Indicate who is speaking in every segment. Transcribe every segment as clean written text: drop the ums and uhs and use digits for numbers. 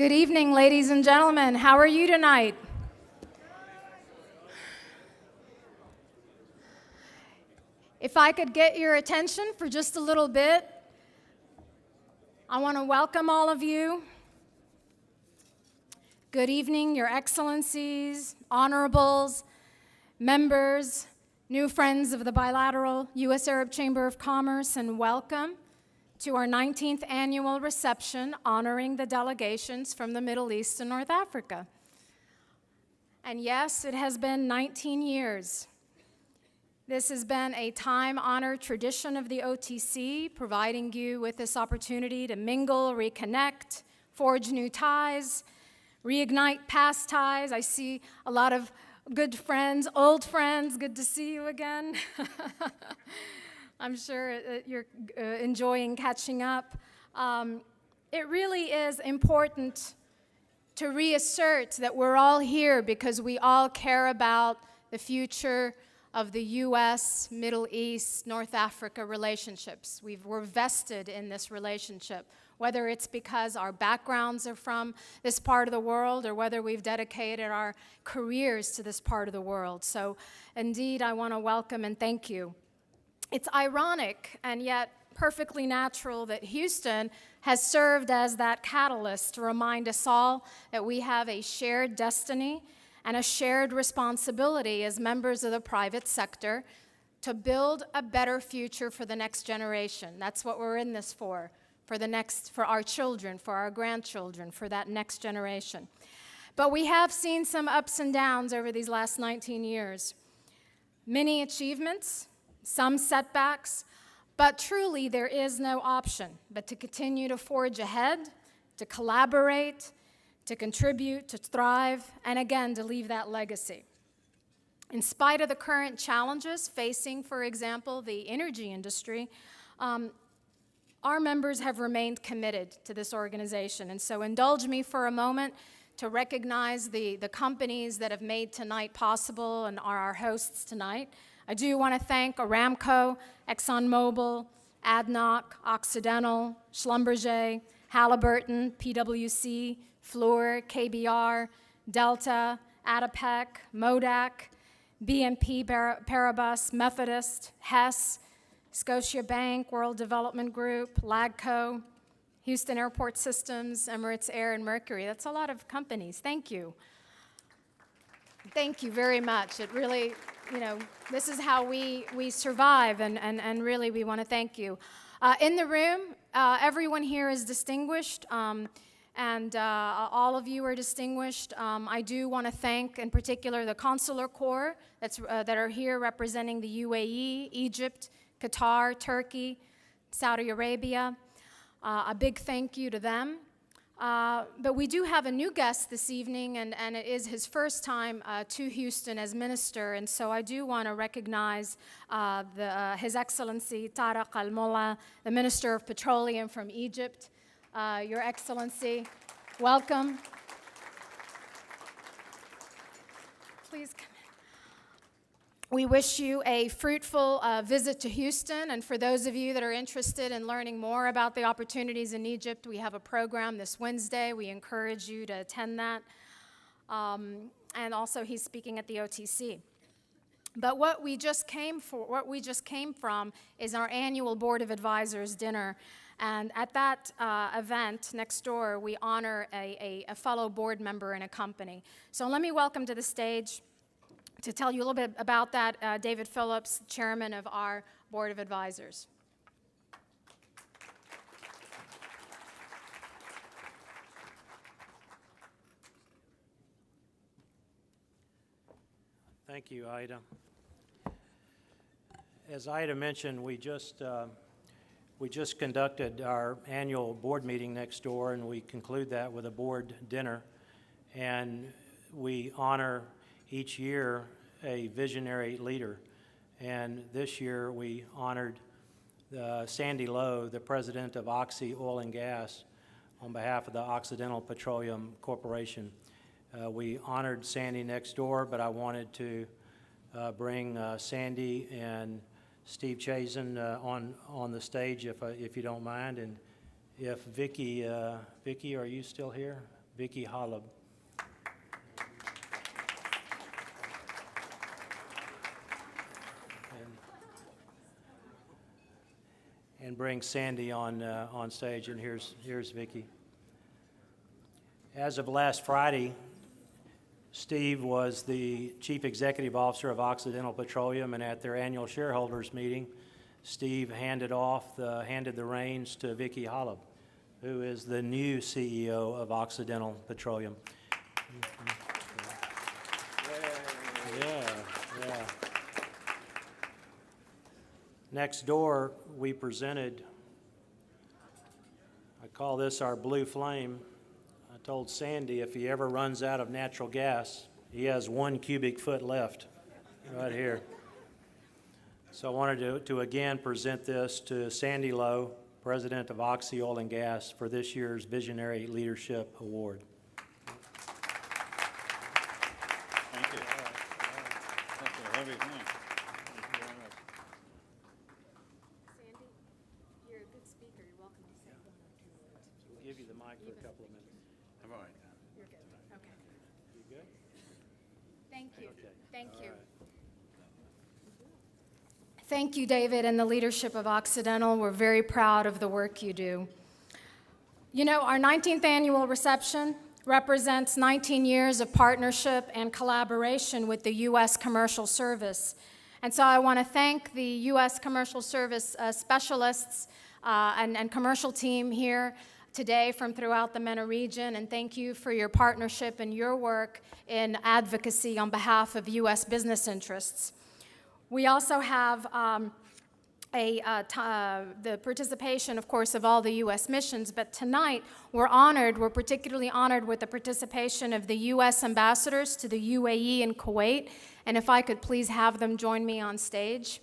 Speaker 1: Good evening, ladies and gentlemen. How are you tonight? If I could get your attention for just a little bit, I want to welcome all of you. Good evening, Your Excellencies, honorables, members, new friends of the bilateral U.S.-Arab Chamber of Commerce, and welcome to our 19th annual reception honoring the delegations from the Middle East and North Africa. And yes, it has been 19 years. This has been a time-honored tradition of the OTC, providing you with this opportunity to mingle, reconnect, forge new ties, reignite past ties. I see a lot of good friends, old friends. Good to see you again. I'm sure you're enjoying catching up. It really is important to reassert that we're all here because we all care about the future of the U.S., Middle East, North Africa relationships. We're vested in this relationship, whether it's because our backgrounds are from this part of the world or whether we've dedicated our careers to this part of the world. So indeed, I want to welcome and thank you. It's ironic and yet perfectly natural that Houston has served as that catalyst to remind us all that we have a shared destiny and a shared responsibility as members of the private sector to build a better future for the next generation. That's what we're in this for our children, for our grandchildren, for that next generation. But we have seen some ups and downs over these last 19 years. Many achievements, some setbacks, but truly there is no option but to continue to forge ahead, to collaborate, to contribute, to thrive, and again, to leave that legacy. In spite of the current challenges facing, for example, the energy industry, our members have remained committed to this organization. And so indulge me for a moment to recognize the companies that have made tonight possible and are our hosts tonight. I do want to thank Aramco, ExxonMobil, ADNOC, Occidental, Schlumberger, Halliburton, PwC, Fluor, KBR, Delta, Adipec, Modak, BNP Paribas, Methodist, Hess, Scotiabank, World Development Group, LAGCO, Houston Airport Systems, Emirates Air, and Mercury. That's a lot of companies. Thank you. Thank you very much. It really, this is how we survive, and really we want to thank you. In the room, everyone here is distinguished, and all of you are distinguished. I do want to thank, in particular, the Consular Corps that are here representing the UAE, Egypt, Qatar, Turkey, Saudi Arabia. A big thank you to them. But we do have a new guest this evening, and it is his first time to Houston as minister, and so I do want to recognize His Excellency Tariq Al-Mullah, the Minister of Petroleum from Egypt. Your Excellency, welcome. Please come in. We wish you a fruitful visit to Houston, and for those of you that are interested in learning more about the opportunities in Egypt, we have a program this Wednesday. We encourage you to attend that. And also, he's speaking at the OTC. But what we just came from is our annual Board of Advisors dinner. And at that event next door, we honor a fellow board member in a company. So let me welcome to the stage, to tell you a little bit about that, David Phillips, chairman of our Board of Advisors.
Speaker 2: Thank you, Ida. As Ida mentioned, we just conducted our annual board meeting next door, and we conclude that with a board dinner. And we honor each year a visionary leader. And this year we honored Sandy Lowe, the president of Oxy Oil and Gas, on behalf of the Occidental Petroleum Corporation. We honored Sandy next door, but I wanted to bring Sandy and Steve Chazen on the stage, if you don't mind. And if Vicki, are you still here? Vicky Holub. And bring Sandy on stage, and here's Vicky. As of last Friday, Steve was the Chief Executive Officer of Occidental Petroleum, and at their annual shareholders meeting, Steve handed the reins to Vicky Holub, who is the new CEO of Occidental Petroleum. Yeah. Next door, we presented, I call this our blue flame. I told Sandy if he ever runs out of natural gas, he has 1 cubic foot left, right here. So I wanted to again present this to Sandy Lowe, President of Oxy Oil and Gas, for this year's Visionary Leadership Award.
Speaker 3: Thank you. That's a heavy thing. Thank you very much.
Speaker 1: Sandy, you're a good speaker. You're welcome to say one or 2 words.
Speaker 2: We'll give you the mic for a couple of minutes.
Speaker 3: I'm all right.
Speaker 1: You're good. Okay.
Speaker 2: You good?
Speaker 1: Thank you.
Speaker 2: Okay.
Speaker 1: Thank
Speaker 2: All
Speaker 1: you.
Speaker 2: right.
Speaker 1: Thank you, David, and the leadership of Occidental. We're very proud of the work you do. You know, our 19th annual reception represents 19 years of partnership and collaboration with the U.S. Commercial Service. And so I want to thank the U.S. Commercial Service specialists and commercial team here today from throughout the MENA region, and thank you for your partnership and your work in advocacy on behalf of U.S. business interests. We also have the participation, of course, of all the U.S. missions, but tonight we're particularly honored with the participation of the U.S. ambassadors to the UAE and Kuwait, and if I could please have them join me on stage.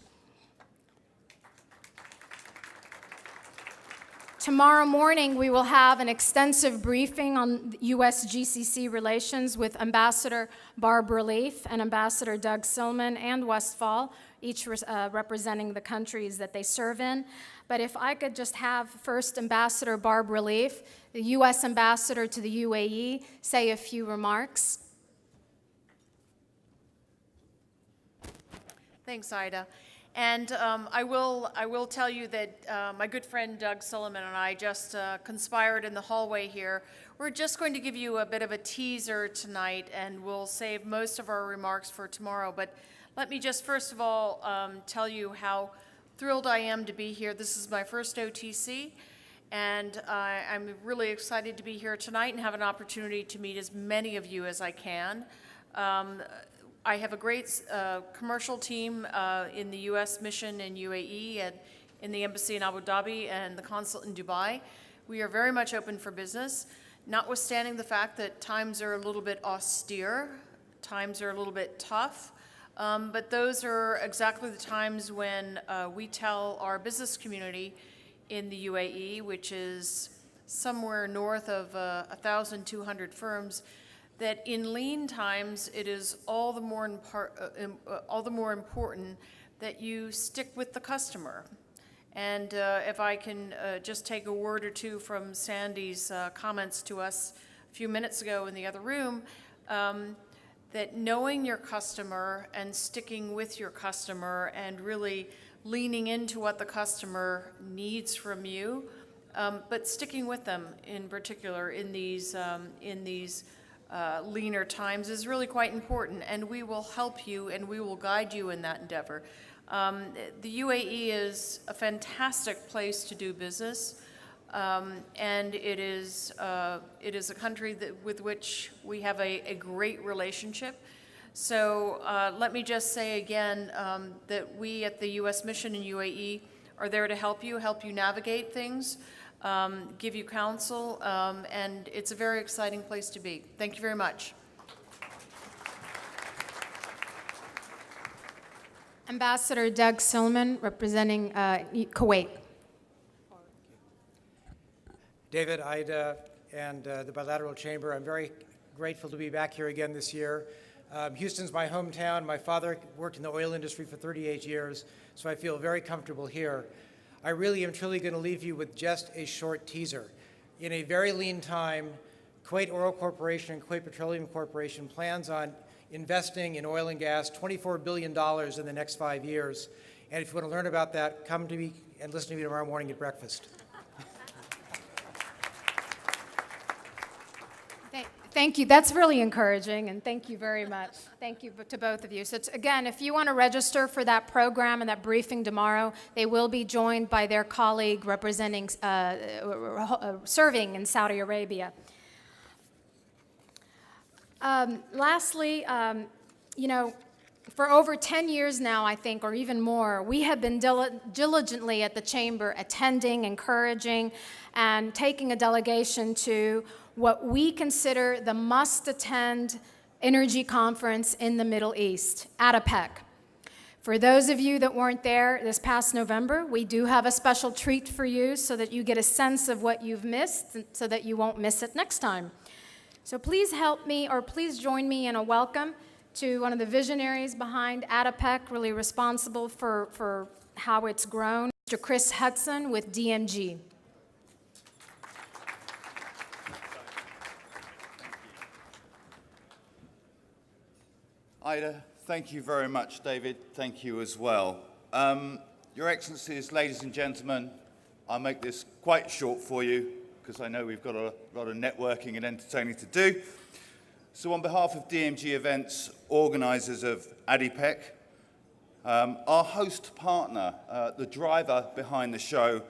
Speaker 1: Tomorrow morning, we will have an extensive briefing on U.S.-GCC relations with Ambassador Barbara Leaf and Ambassador Doug Silman and Westphal, each representing the countries that they serve in. But if I could just have first Ambassador Barbara Leaf, the U.S. ambassador to the UAE, say a few remarks.
Speaker 4: Thanks, Ida. And I will tell you that my good friend Doug Silliman and I just conspired in the hallway here. We're just going to give you a bit of a teaser tonight, and we'll save most of our remarks for tomorrow. But let me just first of all tell you how thrilled I am to be here. This is my first OTC, and I'm really excited to be here tonight and have an opportunity to meet as many of you as I can. I have a great commercial team in the U.S. mission in UAE and in the embassy in Abu Dhabi and the consulate in Dubai. We are very much open for business, notwithstanding the fact that times are a little bit austere, times are a little bit tough, but those are exactly the times when we tell our business community in the UAE, which is somewhere north of 1,200 firms, that in lean times, it is all the more important that you stick with the customer. And if I can just take a word or two from Sandy's comments to us a few minutes ago in the other room, that knowing your customer and sticking with your customer and really leaning into what the customer needs from you, but sticking with them in particular in these leaner times is really quite important, and we will help you and we will guide you in that endeavor. The UAE is a fantastic place to do business, and it is a country with which we have a great relationship. So let me just say again that we at the U.S. Mission in UAE are there to help you navigate things, give you counsel, and it's a very exciting place to be. Thank you very much.
Speaker 1: Ambassador Doug Silman, representing Kuwait.
Speaker 5: David, Ida, and the Bilateral Chamber, I'm very grateful to be back here again this year. Houston's my hometown. My father worked in the oil industry for 38 years, so I feel very comfortable here. I really am truly going to leave you with just a short teaser. In a very lean time, Kuwait Oil Corporation and Kuwait Petroleum Corporation plans on investing in oil and gas $24 billion in the next 5 years. And if you want to learn about that, come to me and listen to me tomorrow morning at breakfast.
Speaker 1: Thank you. That's really encouraging, and thank you very much. Thank you to both of you. So again, if you want to register for that program and that briefing tomorrow, they will be joined by their colleague representing, serving in Saudi Arabia. Lastly, you know, for over 10 years now, I think, or even more, we have been diligently at the Chamber attending, encouraging, and taking a delegation to what we consider the must-attend energy conference in the Middle East, ADIPEC. For those of you that weren't there this past November, we do have a special treat for you so that you get a sense of what you've missed, so that you won't miss it next time. So please help me, or please join me in a welcome to one of the visionaries behind ADIPEC, really responsible for how it's grown, Mr. Chris Hudson with DMG.
Speaker 3: Ida, thank you very much. David, thank you as well. Your Excellencies, ladies and gentlemen, I'll make this quite short for you because I know we've got a lot of networking and entertaining to do. So on behalf of DMG Events, organisers of ADIPEC, our host partner, the driver behind the show,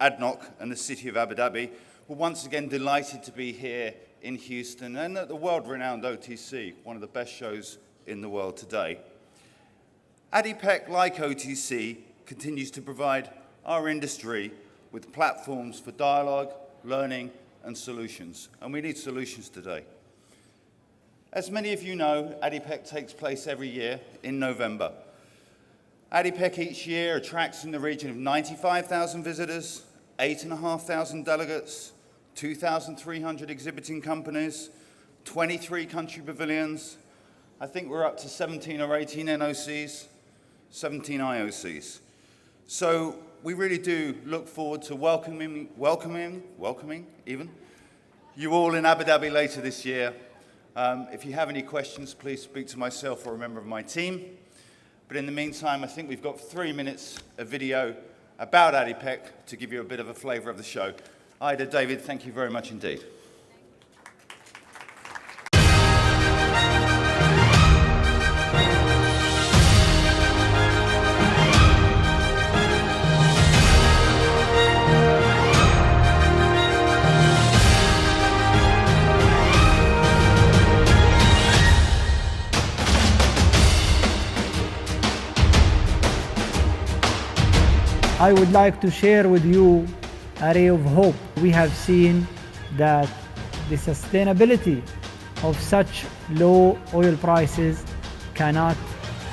Speaker 3: ADNOC, and the City of Abu Dhabi, we're once again delighted to be here in Houston and at the world-renowned OTC, one of the best shows in the world today. ADIPEC, like OTC, continues to provide our industry with platforms for dialogue, learning, and solutions. And we need solutions today. As many of you know, ADIPEC takes place every year in November. ADIPEC each year attracts in the region of 95,000 visitors, 8,500 delegates, 2,300 exhibiting companies, 23 country pavilions. I think we're up to 17 or 18 NOCs, 17 IOCs. So we really do look forward to welcoming even, you all in Abu Dhabi later this year. If you have any questions, please speak to myself or a member of my team. But in the meantime, I think we've got 3 minutes of video about ADIPEC to give you a bit of a flavour of the show. Ida, David, thank you very much indeed.
Speaker 6: I would like to share with you a ray of hope. We have seen that the sustainability of such low oil prices cannot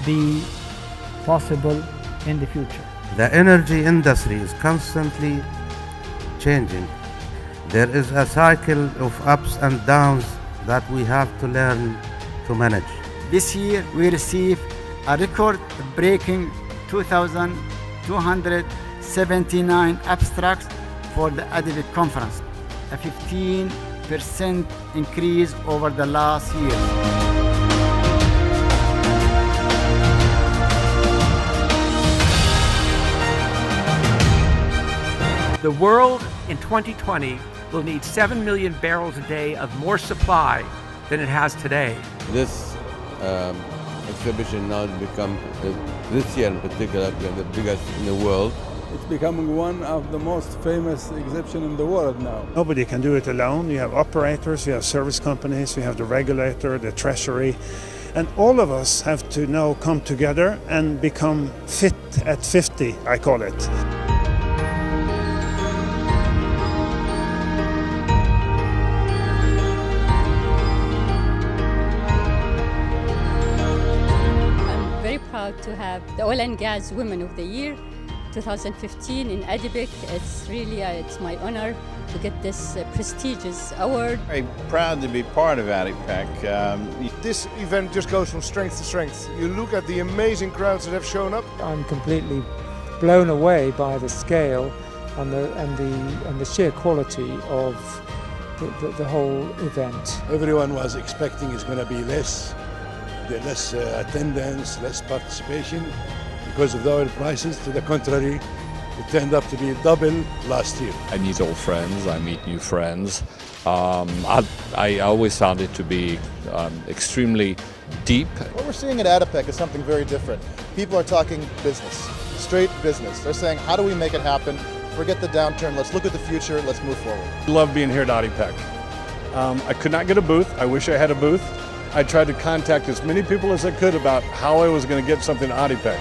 Speaker 6: be possible in the future.
Speaker 7: The energy industry is constantly changing. There is a cycle of ups and downs that we have to learn to manage.
Speaker 8: This year we received a record-breaking 2,279 abstracts for the ADIPEC conference, a 15% increase over the last year.
Speaker 9: The world in 2020 will need 7 million barrels a day of more supply than it has today.
Speaker 10: This exhibition now become, this year in particular, the biggest in the world.
Speaker 11: It's becoming one of the most famous exhibitions in the world now.
Speaker 12: Nobody can do it alone. You have operators, you have service companies, you have the regulator, the treasury, and all of us have to now come together and become fit at 50, I call it.
Speaker 13: To have the Oil and Gas Women of the Year 2015 in ADIPEC. It's really it's my honor to get this prestigious award.
Speaker 14: Very proud to be part of ADIPEC.
Speaker 15: This event just goes from strength to strength. You look at the amazing crowds that have shown up.
Speaker 16: I'm completely blown away by the scale and the sheer quality of the whole event.
Speaker 11: Everyone was expecting it's going to be less attendance, less participation because of the oil prices. To the contrary, it turned up to be double last year.
Speaker 17: I meet old friends, I meet new friends. I always found it to be extremely deep.
Speaker 18: What we're seeing at ADIPEC is something very different. People are talking business, straight business. They're saying, how do we make it happen? Forget the downturn, let's look at the future, let's move forward.
Speaker 19: I love being here at ADIPEC. I could not get a booth. I wish I had a booth. I tried to contact as many people as I could about how I was going to get something to ADIPEC.